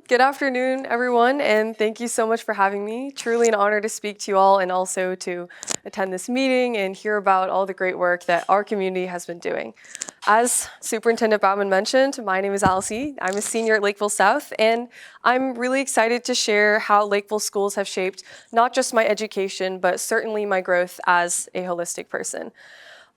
Good afternoon, everyone, and thank you so much for having me. Truly an honor to speak to you all and also to attend this meeting and hear about all the great work that our community has been doing. As Superintendent Baumann mentioned, my name is Alice. I'm a senior at Lakeville South, and I'm really excited to share how Lakeville schools have shaped not just my education, but certainly my growth as a holistic person.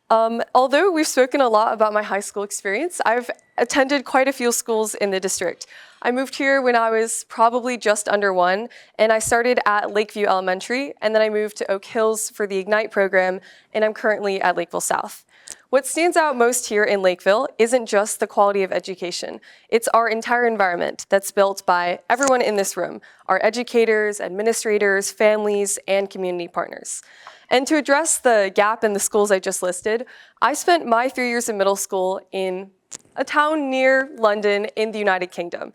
Although we've spoken a lot about my high school experience, I've attended quite a few schools in the district. I moved here when I was probably just under 1, and I started at Lakeview Elementary, and then I moved to Oak Hills for the Ignite program, and I'm currently at Lakeville South. What stands out most here in Lakeville isn't just the quality of education. It's our entire environment that's built by everyone in this room, our educators, administrators, families, and community partners. And to address the gap in the schools I just listed, I spent my 3 years in middle school in a town near London in the United Kingdom.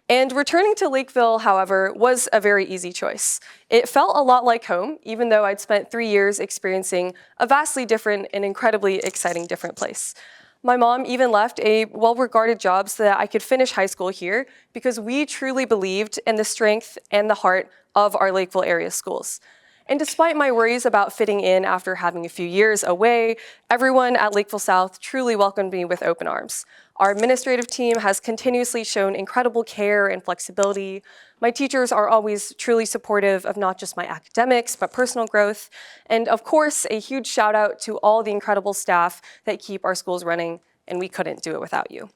And returning to Lakeville, however, was a very easy choice. It felt a lot like home, even though I'd spent 3 years experiencing a vastly different and incredibly exciting different place. My mom even left a well-regarded job so that I could finish high school here because we truly believed in the strength and the heart of our Lakeville area schools. And despite my worries about fitting in after having a few years away, everyone at Lakeville South truly welcomed me with open arms. Our administrative team has continuously shown incredible care and flexibility. My teachers are always truly supportive of not just my academics, but personal growth. And of course, a huge shout out to all the incredible staff that keep our schools running, and we couldn't do it without you.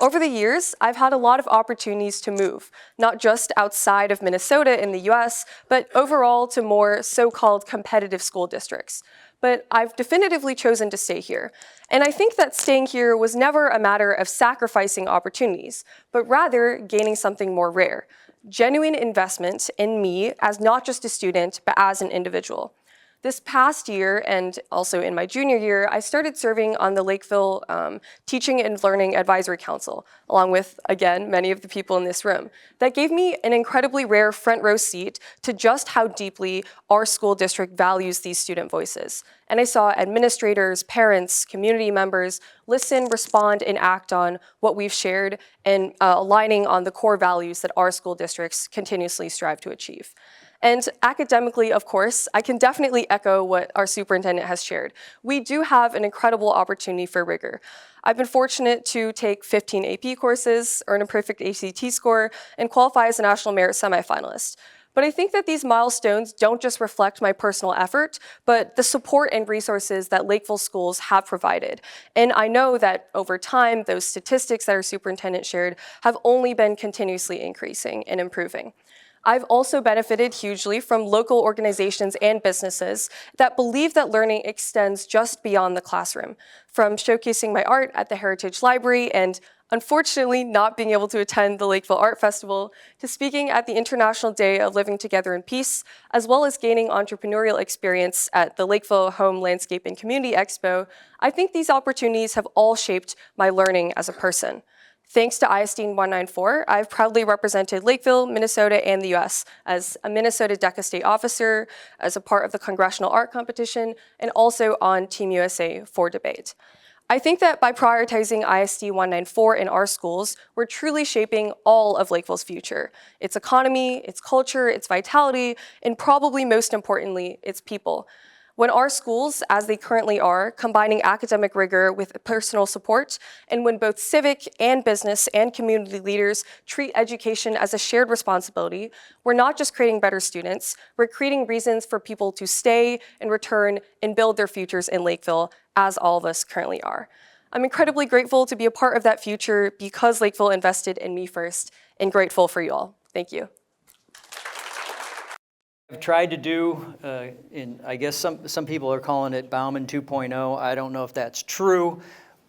Over the years, I've had a lot of opportunities to move, not just outside of Minnesota in the US, but overall to more so-called competitive school districts. But I've definitively chosen to stay here. And I think that staying here was never a matter of sacrificing opportunities, but rather gaining something more rare: genuine investment in me as not just a student, but as an individual. This past year, and also in my junior year, I started serving on the Lakeville Teaching and Learning Advisory Council, along with, again, many of the people in this room. That gave me an incredibly rare front row seat to just how deeply our school district values these student voices. And I saw administrators, parents, community members listen, respond, and act on what we've shared and aligning on the core values that our school districts continuously strive to achieve. And academically, of course, I can definitely echo what our superintendent has shared. We do have an incredible opportunity for rigor. I've been fortunate to take 15 AP courses, earn a perfect ACT score, and qualify as a National Merit semifinalist. But I think that these milestones don't just reflect my personal effort, but the support and resources that Lakeville schools have provided. And I know that over time, those statistics that our superintendent shared have only been continuously increasing and improving. I've also benefited hugely from local organizations and businesses that believe that learning extends just beyond the classroom, from showcasing my art at the Heritage Library and unfortunately not being able to attend the Lakeville Art Festival, to speaking at the International Day of Living Together in Peace, as well as gaining entrepreneurial experience at the Lakeville Home Landscape and Community Expo. I think these opportunities have all shaped my learning as a person. Thanks to ISD 194, I've proudly represented Lakeville, Minnesota, and the US as a Minnesota DECA State Officer, as a part of the Congressional Art Competition, and also on Team USA for debate. I think that by prioritizing ISD 194 in our schools, we're truly shaping all of Lakeville's future: its economy, its culture, its vitality, and probably most importantly, its people. When our schools, as they currently are, combining academic rigor with personal support, and when both civic and business and community leaders treat education as a shared responsibility, we're not just creating better students, we're creating reasons for people to stay and return and build their futures in Lakeville, as all of us currently are. I'm incredibly grateful to be a part of that future because Lakeville invested in me first, and grateful for you all. Thank you. I've tried to do, I guess some people are calling it Baumann 2.0. I don't know if that's true,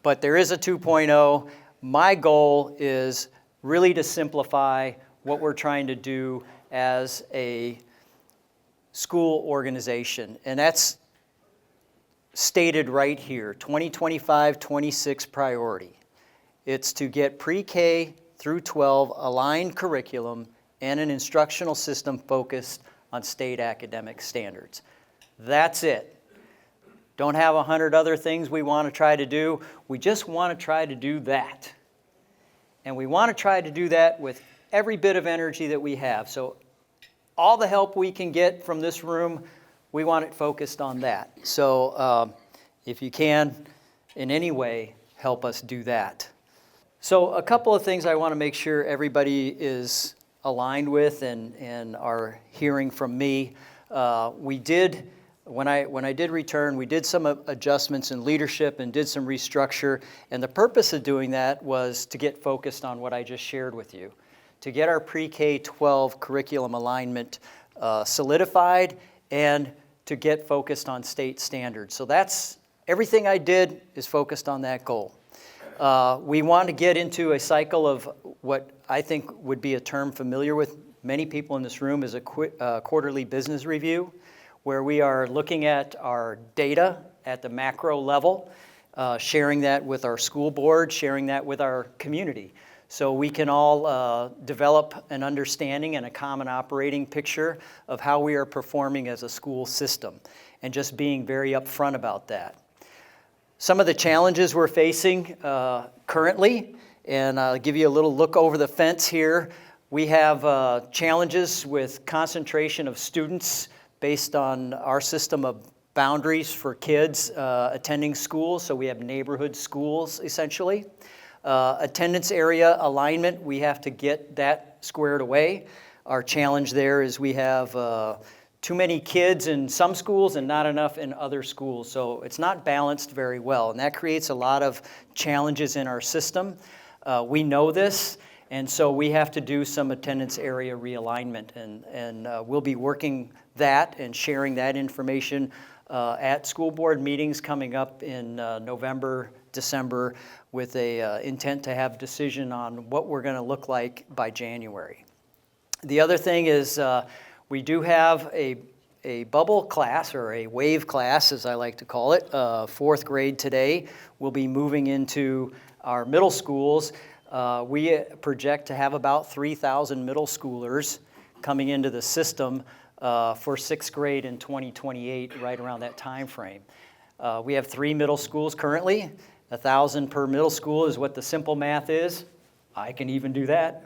but there is a 2.0. My goal is really to simplify what we're trying to do as a school organization. And that's stated right here, 2025-26 priority. It's to get pre-K through 12 aligned curriculum and an instructional system focused on state academic standards. That's it. Don't have 100 other things we want to try to do. We just want to try to do that. And we want to try to do that with every bit of energy that we have. So all the help we can get from this room, we want it focused on that. So if you can, in any way, help us do that. So a couple of things I want to make sure everybody is aligned with and are hearing from me. When I did return, we did some adjustments in leadership and did some restructure. And the purpose of doing that was to get focused on what I just shared with you, to get our pre-K-12 curriculum alignment solidified and to get focused on state standards. So that's everything I did is focused on that goal. We want to get into a cycle of what I think would be a term familiar with many people in this room is a quarterly business review, where we are looking at our data at the macro level, sharing that with our school board, sharing that with our community. So we can all develop an understanding and a common operating picture of how we are performing as a school system, and just being very upfront about that. Some of the challenges we're facing currently, and I'll give you a little look over the fence here. We have challenges with concentration of students based on our system of boundaries for kids attending schools. So we have neighborhood schools, essentially. Attendance area alignment, we have to get that squared away. Our challenge there is we have too many kids in some schools and not enough in other schools. So it's not balanced very well, and that creates a lot of challenges in our system. We know this, and so we have to do some attendance area realignment, and we'll be working that and sharing that information at school board meetings coming up in November, December, with a intent to have decision on what we're going to look like by January. The other thing is we do have a bubble class, or a wave class as I like to call it, fourth grade today. We'll be moving into our middle schools. We project to have about 3,000 middle schoolers coming into the system for sixth grade in 2028, right around that time frame. We have 3 middle schools currently. 1,000 per middle school is what the simple math is. I can even do that.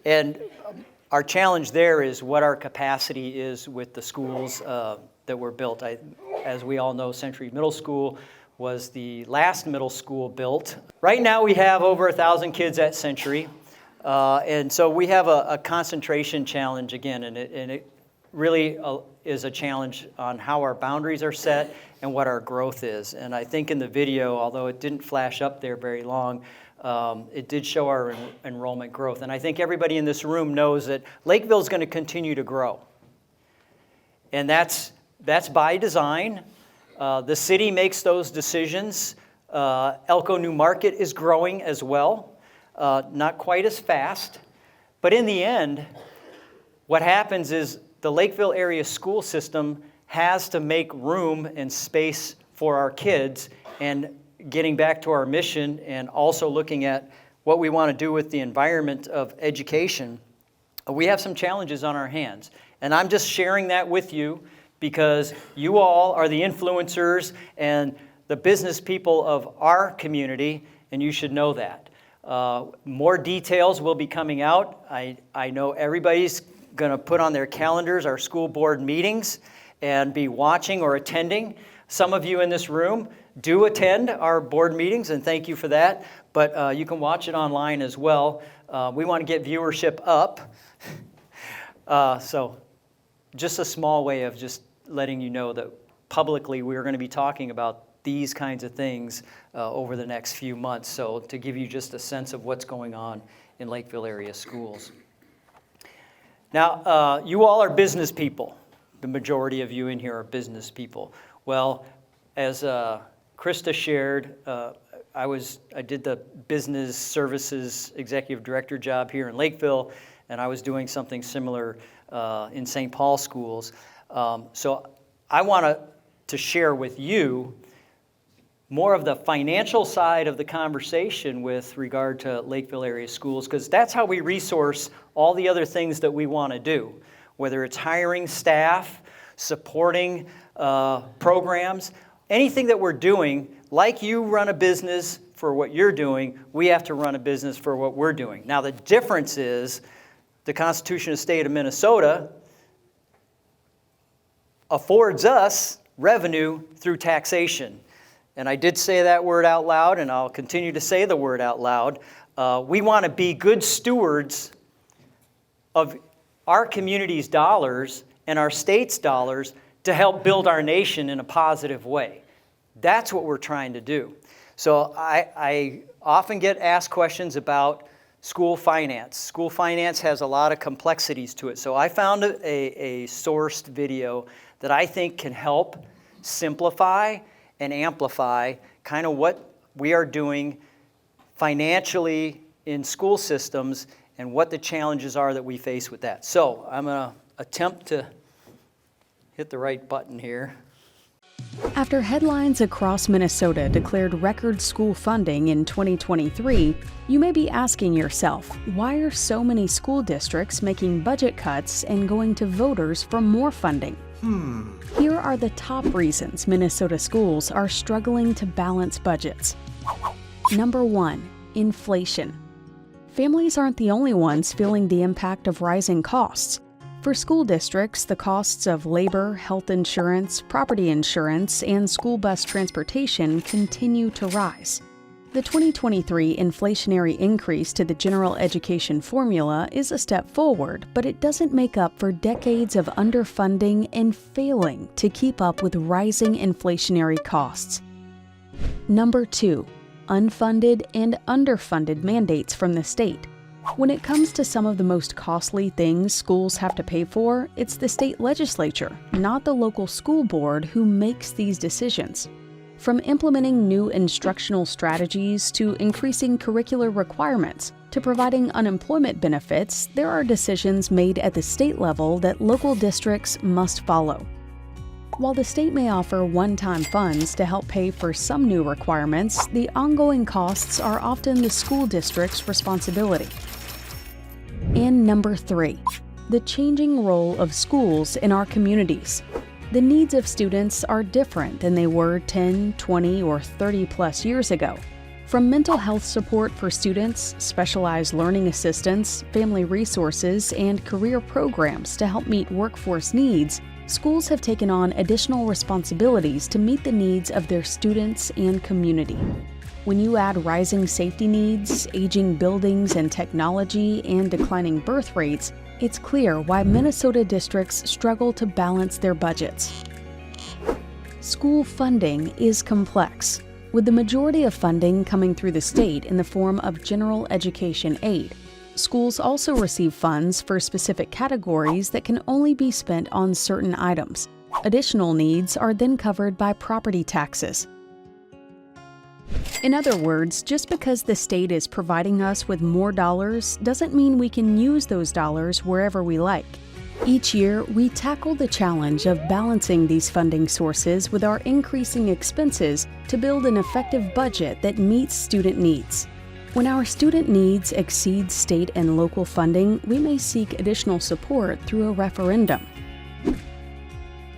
And our challenge there is what our capacity is with the schools that were built. As we all know, Century Middle School was the last middle school built. Right now we have over 1,000 kids at Century. And so we have a concentration challenge again, and it really is a challenge on how our boundaries are set and what our growth is. And I think in the video, although it didn't flash up there very long, it did show our enrollment growth. And I think everybody in this room knows that Lakeville is going to continue to grow. And that's by design. The city makes those decisions. Elko New Market is growing as well. Not quite as fast, but in the end, what happens is the Lakeville area school system has to make room and space for our kids, and getting back to our mission and also looking at what we want to do with the environment of education. We have some challenges on our hands, and I'm just sharing that with you because you all are the influencers and the business people of our community, and you should know that. More details will be coming out. I know everybody's going to put on their calendars our school board meetings and be watching or attending. Some of you in this room do attend our board meetings, and thank you for that, but you can watch it online as well. We want to get viewership up. So just a small way of just letting you know that publicly we're going to be talking about these kinds of things over the next few months. So to give you just a sense of what's going on in Lakeville area schools. Now, you all are business people. The majority of you in here are business people. Well, as Krista shared, I did the business services executive director job here in Lakeville, and I was doing something similar in St. Paul schools. So I want to share with you more of the financial side of the conversation with regard to Lakeville area schools, because that's how we resource all the other things that we want to do, whether it's hiring staff, supporting programs, anything that we're doing, like you run a business for what you're doing, we have to run a business for what we're doing. Now the difference is the Constitution of the state of Minnesota affords us revenue through taxation. And I did say that word out loud, and I'll continue to say the word out loud. We want to be good stewards of our community's dollars and our state's dollars to help build our nation in a positive way. That's what we're trying to do. So I often get asked questions about school finance. School finance has a lot of complexities to it. So I found a sourced video that I think can help simplify and amplify kind of what we are doing financially in school systems and what the challenges are that we face with that. So I'm going to attempt to hit the right button here. After headlines across Minnesota declared record school funding in 2023, you may be asking yourself, why are so many school districts making budget cuts and going to voters for more funding? Here are the top reasons Minnesota schools are struggling to balance budgets. Number 1, inflation. Families aren't the only ones feeling the impact of rising costs. For school districts, the costs of labor, health insurance, property insurance, and school bus transportation continue to rise. The 2023 inflationary increase to the general education formula is a step forward, but it doesn't make up for decades of underfunding and failing to keep up with rising inflationary costs. Number 2, unfunded and underfunded mandates from the state. When it comes to some of the most costly things schools have to pay for, it's the state legislature, not the local school board, who makes these decisions. From implementing new instructional strategies to increasing curricular requirements to providing unemployment benefits, there are decisions made at the state level that local districts must follow. While the state may offer one-time funds to help pay for some new requirements, the ongoing costs are often the school district's responsibility. And number 3, the changing role of schools in our communities. The needs of students are different than they were 10, 20, or 30 plus years ago. From mental health support for students, specialized learning assistance, family resources, and career programs to help meet workforce needs, schools have taken on additional responsibilities to meet the needs of their students and community. When you add rising safety needs, aging buildings and technology, and declining birth rates, it's clear why Minnesota districts struggle to balance their budgets. School funding is complex, with the majority of funding coming through the state in the form of general education aid. Schools also receive funds for specific categories that can only be spent on certain items. Additional needs are then covered by property taxes. In other words, just because the state is providing us with more dollars doesn't mean we can use those dollars wherever we like. Each year, we tackle the challenge of balancing these funding sources with our increasing expenses to build an effective budget that meets student needs. When our student needs exceed state and local funding, we may seek additional support through a referendum.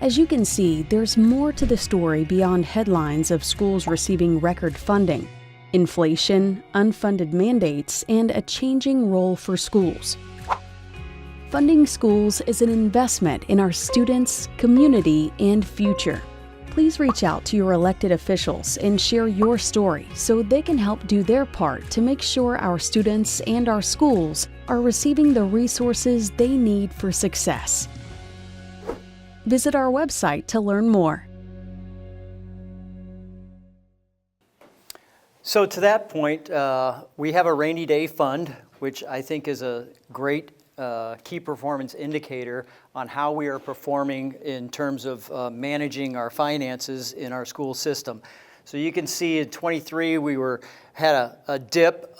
As you can see, there's more to the story beyond headlines of schools receiving record funding, inflation, unfunded mandates, and a changing role for schools. Funding schools is an investment in our students, community, and future. Please reach out to your elected officials and share your story so they can help do their part to make sure our students and our schools are receiving the resources they need for success. Visit our website to learn more. So to that point, we have a rainy day fund, which I think is a great key performance indicator on how we are performing in terms of managing our finances in our school system. So you can see in 23 we had a dip,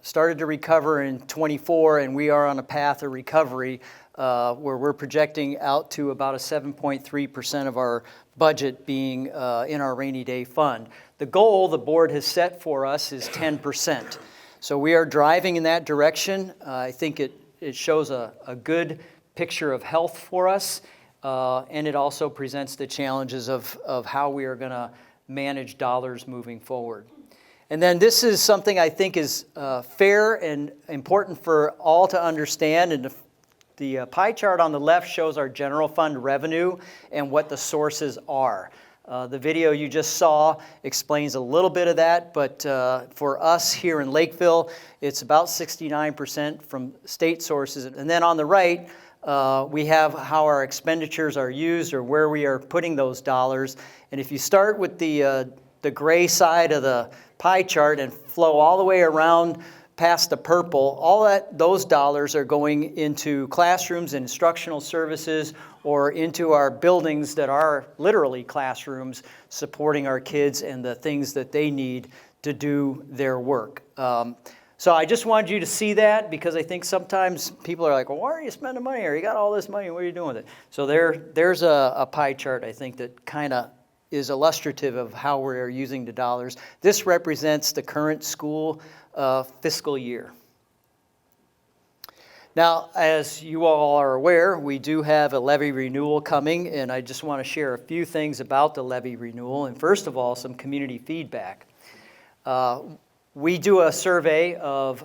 started to recover in 24, and we are on a path of recovery where we're projecting out to about a 7.3% of our budget being in our rainy day fund. The goal the board has set for us is 10%. So we are driving in that direction. I think it shows a good picture of health for us, and it also presents the challenges of how we are going to manage dollars moving forward. And then this is something I think is fair and important for all to understand. And the pie chart on the left shows our general fund revenue and what the sources are. The video you just saw explains a little bit of that, but for us here in Lakeville, it's about 69% from state sources. And then on the right, we have how our expenditures are used or where we are putting those dollars. And if you start with the gray side of the pie chart and flow all the way around past the purple, those dollars are going into classrooms and instructional services or into our buildings that are literally classrooms supporting our kids and the things that they need to do their work. So I just wanted you to see that because I think sometimes people are like, well, why are you spending money here? You got all this money, what are you doing with it? So there's a pie chart I think that kind of is illustrative of how we're using the dollars. This represents the current school fiscal year. Now, as you all are aware, we do have a levy renewal coming, and I just want to share a few things about the levy renewal, and first of all, some community feedback. We do a survey of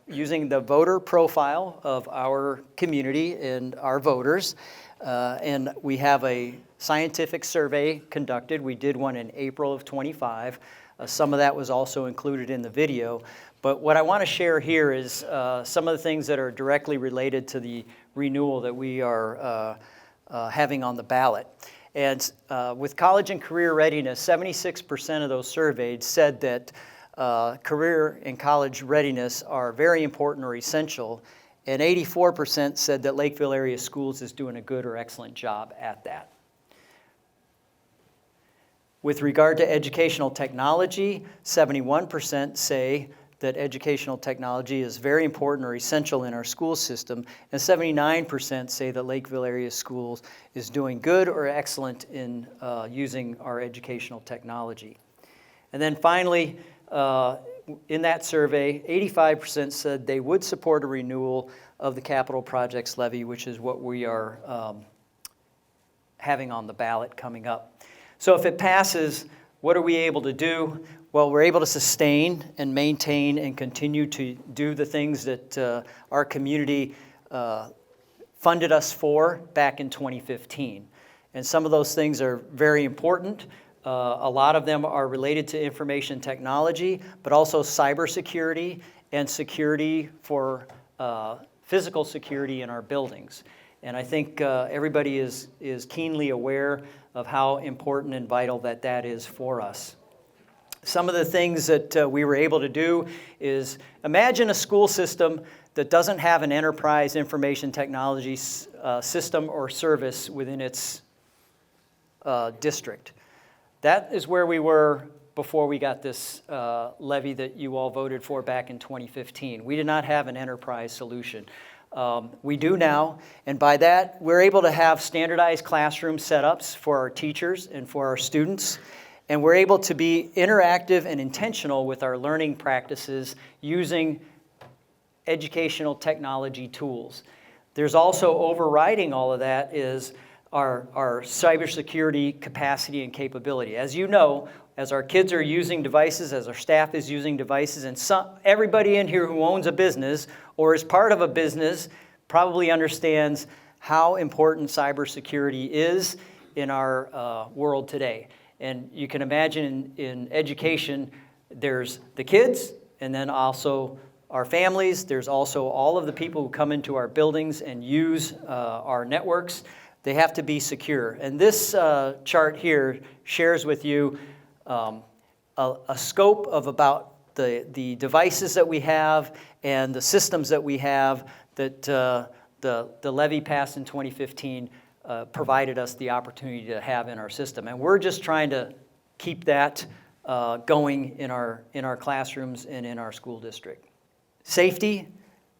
using the voter profile of our community and our voters, and we have a scientific survey conducted. We did one in April of 25. Some of that was also included in the video. But what I want to share here is some of the things that are directly related to the renewal that we are having on the ballot. And with college and career readiness, 76% of those surveyed said that career and college readiness are very important or essential, and 84% said that Lakeville area schools is doing a good or excellent job at that. With regard to educational technology, 71% say that educational technology is very important or essential in our school system, and 79% say that Lakeville area schools is doing good or excellent in using our educational technology. And then finally, in that survey, 85% said they would support a renewal of the capital projects levy, which is what we are having on the ballot coming up. So if it passes, what are we able to do? Well, we're able to sustain and maintain and continue to do the things that our community funded us for back in 2015. And some of those things are very important. A lot of them are related to information technology, but also cybersecurity and security for physical security in our buildings. And I think everybody is keenly aware of how important and vital that is for us. Some of the things that we were able to do is imagine a school system that doesn't have an enterprise information technology system or service within its district. That is where we were before we got this levy that you all voted for back in 2015. We did not have an enterprise solution. We do now, and by that, we're able to have standardized classroom setups for our teachers and for our students, and we're able to be interactive and intentional with our learning practices using educational technology tools. There's also overriding all of that is our cybersecurity capacity and capability. As you know, as our kids are using devices, as our staff is using devices, and everybody in here who owns a business or is part of a business probably understands how important cybersecurity is in our world today. And you can imagine in education, there's the kids, and then also our families. There's also all of the people who come into our buildings and use our networks. They have to be secure. And this chart here shares with you a scope of about the devices that we have and the systems that we have that the levy passed in 2015 provided us the opportunity to have in our system. And we're just trying to keep that going in our classrooms and in our school district. Safety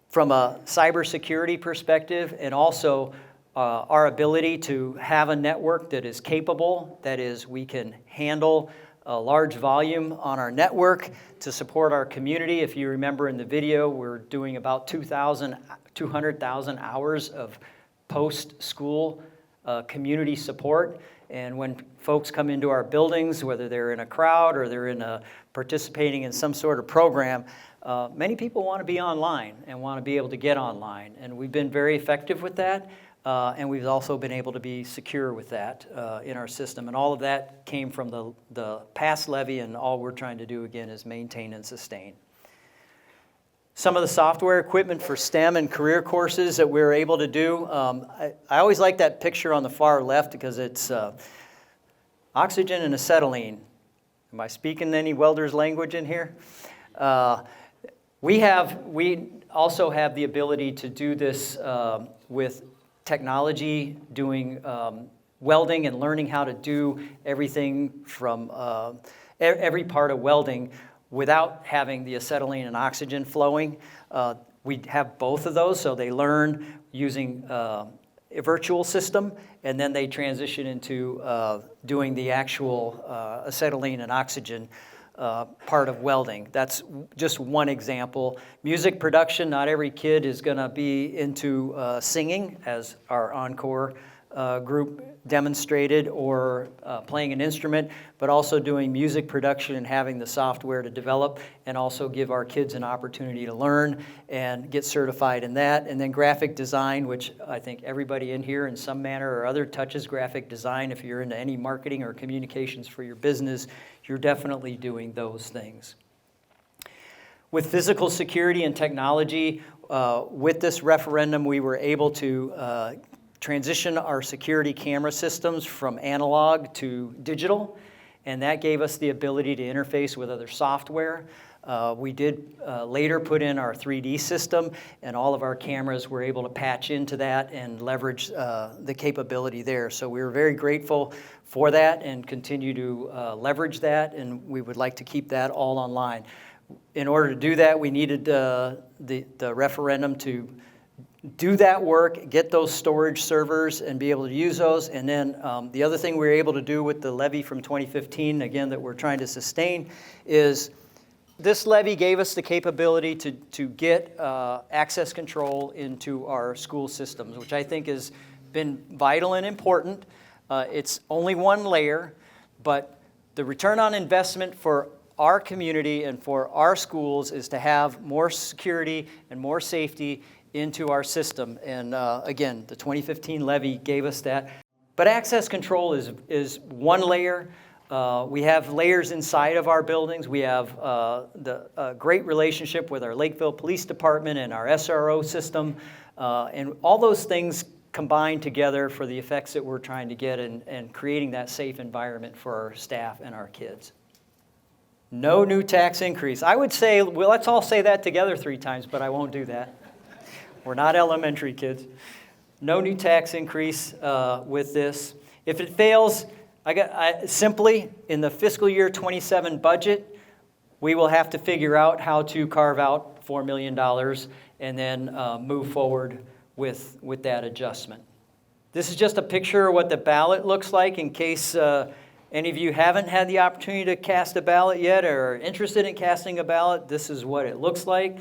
from a cybersecurity perspective, and also our ability to have a network that is capable, that is, we can handle a large volume on our network to support our community. If you remember in the video, we're doing about 200,000 hours of post-school community support. And when folks come into our buildings, whether they're in a crowd or they're participating in some sort of program, many people want to be online and want to be able to get online. And we've been very effective with that. And we've also been able to be secure with that in our system. And all of that came from the past levy, and all we're trying to do, again, is maintain and sustain. Some of the software equipment for STEM and career courses that we're able to do. I always like that picture on the far left because it's oxygen and acetylene. Am I speaking any welder's language in here? We also have the ability to do this with technology, doing welding and learning how to do everything from every part of welding without having the acetylene and oxygen flowing. We have both of those, so they learn using a virtual system, and then they transition into doing the actual acetylene and oxygen part of welding. That's just one example. Music production, not every kid is going to be into singing, as our encore group demonstrated, or playing an instrument, but also doing music production and having the software to develop and also give our kids an opportunity to learn and get certified in that. And then graphic design, which I think everybody in here in some manner or other touches graphic design. If you're into any marketing or communications for your business, you're definitely doing those things. With physical security and technology, with this referendum, we were able to transition our security camera systems from analog to digital, and that gave us the ability to interface with other software. We did later put in our 3D system, and all of our cameras were able to patch into that and leverage the capability there. So we were very grateful for that and continue to leverage that, and we would like to keep that all online. In order to do that, we needed the referendum to do that work, get those storage servers and be able to use those. And then the other thing we were able to do with the levy from 2015, again, that we're trying to sustain, is this levy gave us the capability to get access control into our school systems, which I think has been vital and important. It's only one layer, but the return on investment for our community and for our schools is to have more security and more safety into our system. And again, the 2015 levy gave us that. But access control is one layer. We have layers inside of our buildings. We have the great relationship with our Lakeville Police Department and our SRO system. And all those things combine together for the effects that we're trying to get and creating that safe environment for our staff and our kids. No new tax increase. I would say, well, let's all say that together 3 times, but I won't do that. We're not elementary kids. No new tax increase with this. If it fails, simply in the fiscal year 27 budget, we will have to figure out how to carve out $4 million and then move forward with that adjustment. This is just a picture of what the ballot looks like in case any of you haven't had the opportunity to cast a ballot yet or are interested in casting a ballot. This is what it looks like.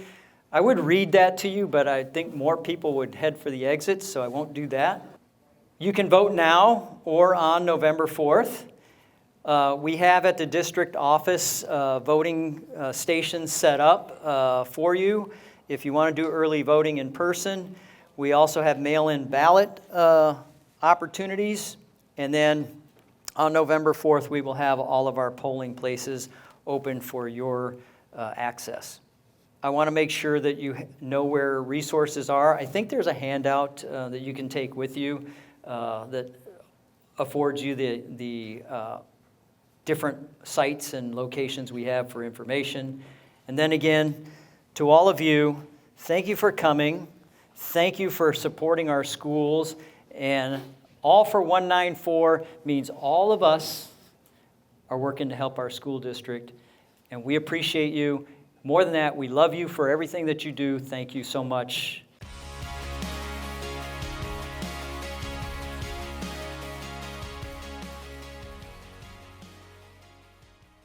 I would read that to you, but I think more people would head for the exits, so I won't do that. You can vote now or on November 4th. We have at the district office voting stations set up for you if you want to do early voting in person. We also have mail-in ballot opportunities. And then on November 4th, we will have all of our polling places open for your access. I want to make sure that you know where resources are. I think there's a handout that you can take with you that affords you the different sites and locations we have for information. And then again, to all of you, thank you for coming. Thank you for supporting our schools. And all for 194 means all of us are working to help our school district. And we appreciate you. More than that, we love you for everything that you do. Thank you so much.